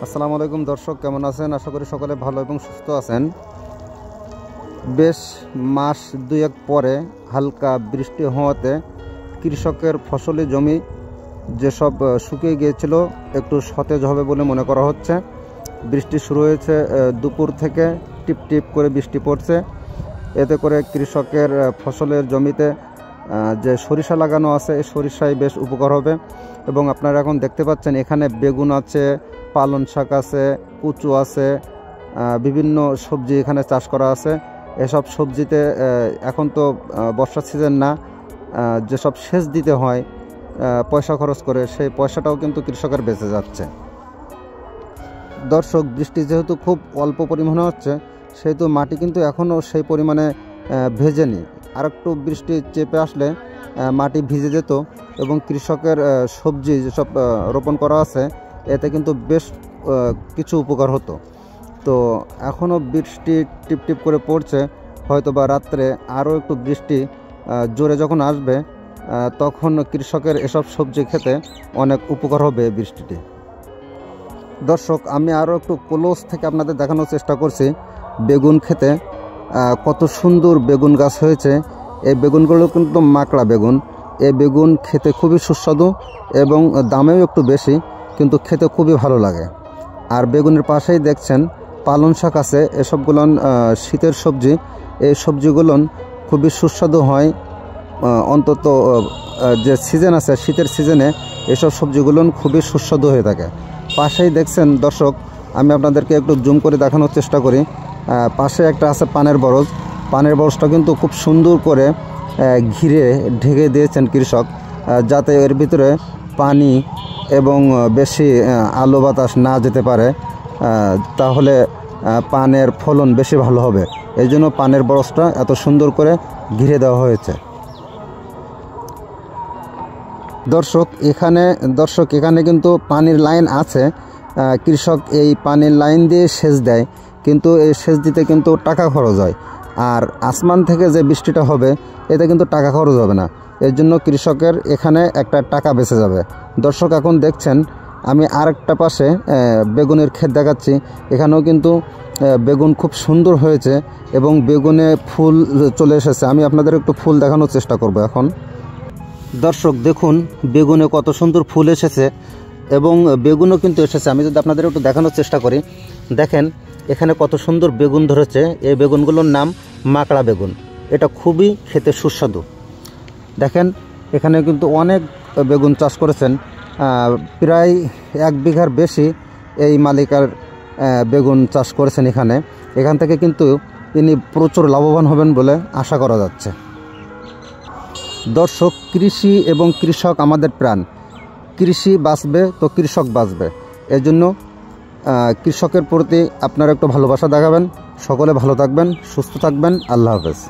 আসসালামু আলাইকুম দর্শক, কেমন আছেন? আশা করি সকলে ভালো এবং সুস্থ আছেন। বেশ মাস দুয়েক পরে হালকা বৃষ্টি হওয়াতে কৃষকের ফসলি জমি যেসব শুকিয়ে গিয়েছিল একটু সতেজ হবে বলে মনে করা হচ্ছে। বৃষ্টি শুরু হয়েছে দুপুর থেকে, টিপ টিপ করে বৃষ্টি পড়ছে। এতে করে কৃষকের ফসলের জমিতে যে সরিষা লাগানো আছে এই সরিষায় বেশ উপকার হবে। এবং আপনারা এখন দেখতে পাচ্ছেন এখানে বেগুন আছে, পালন শাক আছে, কুচু আছে, বিভিন্ন সবজি এখানে চাষ করা আছে। এসব সবজিতে এখন তো বর্ষার সিজন না, যেসব সেচ দিতে হয় পয়সা খরচ করে, সেই পয়সাটাও কিন্তু কৃষকের বেঁচে যাচ্ছে। দর্শক, বৃষ্টি যেহেতু খুব অল্প পরিমাণে হচ্ছে সেহেতু মাটি কিন্তু এখনও সেই পরিমাণে ভেজেনি। আর একটু বৃষ্টি চেপে আসলে মাটি ভিজে যেত এবং কৃষকের সবজি যেসব রোপণ করা আছে এতে কিন্তু বেশ কিছু উপকার হতো। তো এখনও বৃষ্টি টিপ টিপ করে পড়ছে, হয়তো বা রাত্রে আরও একটু বৃষ্টি জোরে যখন আসবে তখন কৃষকের এসব সবজি খেতে অনেক উপকার হবে বৃষ্টিটি। দর্শক, আমি আরও একটু ক্লোজ থেকে আপনাদের দেখানোর চেষ্টা করছি বেগুন খেতে। কত সুন্দর বেগুন গাছ হয়েছে। এই বেগুনগুলো কিন্তু মাকড়া বেগুন। এই বেগুন খেতে খুবই সুস্বাদু এবং দামেও একটু বেশি, কিন্তু খেতে খুবই ভালো লাগে। আর বেগুনের পাশেই দেখছেন পালন শাক আছে। এসবগুলো শীতের সবজি। এই সবজিগুলো খুবই সুস্বাদু হয়, অন্তত যে সিজন আছে শীতের সিজনে এসব সবজিগুলো খুবই সুস্বাদু হয়ে থাকে। পাশেই দেখছেন দর্শক, আমি আপনাদেরকে একটু জুম করে দেখানোর চেষ্টা করি। পাশে একটা আছে পানের বরজ। পানের বরজটা কিন্তু খুব সুন্দর করে ঘিরে ঢেকে দিয়েছেন কৃষক, যাতে এর ভিতরে পানি এবং বেশি আলো বাতাস না যেতে পারে, তাহলে পানের ফলন বেশি ভালো হবে। এই জন্য পানের বরজটা এত সুন্দর করে ঘিরে দেওয়া হয়েছে। দর্শক এখানে কিন্তু পানির লাইন আছে। কৃষক এই পানির লাইন দিয়ে সেচ দেয়, কিন্তু এই সেচ দিতে কিন্তু টাকা খরচ হয়। আর আসমান থেকে যে বৃষ্টিটা হবে এতে কিন্তু টাকা খরচ হবে না। এর জন্য কৃষকের এখানে একটা টাকা বেঁচে যাবে। দর্শক, এখন দেখছেন আমি আরেকটা পাশে বেগুনের ক্ষেত দেখাচ্ছি। এখানেও কিন্তু বেগুন খুব সুন্দর হয়েছে এবং বেগুনে ফুল চলে এসেছে। আমি আপনাদের একটু ফুল দেখানোর চেষ্টা করব এখন। দর্শক দেখুন, বেগুনে কত সুন্দর ফুল এসেছে এবং বেগুনও কিন্তু এসেছে। আমি যদি আপনাদের একটু দেখানোর চেষ্টা করি, দেখেন এখানে কত সুন্দর বেগুন ধরেছে। এই বেগুনগুলোর নাম মাকড়া বেগুন। এটা খুবই খেতে সুস্বাদু। দেখেন এখানে কিন্তু অনেক বেগুন চাষ করেছেন, প্রায় 1 বিঘার বেশি এই মালিকার বেগুন চাষ করেছেন। এখান থেকে কিন্তু তিনি প্রচুর লাভবান হবেন বলে আশা করা যাচ্ছে। দর্শক, কৃষি এবং কৃষক আমাদের প্রাণ। কৃষি বাঁচবে তো কৃষক বাঁচবে। এজন্য কৃষকের প্রতি আপনারা একটু ভালোবাসা দেখাবেন। সকলে ভালো থাকবেন, সুস্থ থাকবেন। আল্লাহ হাফেজ।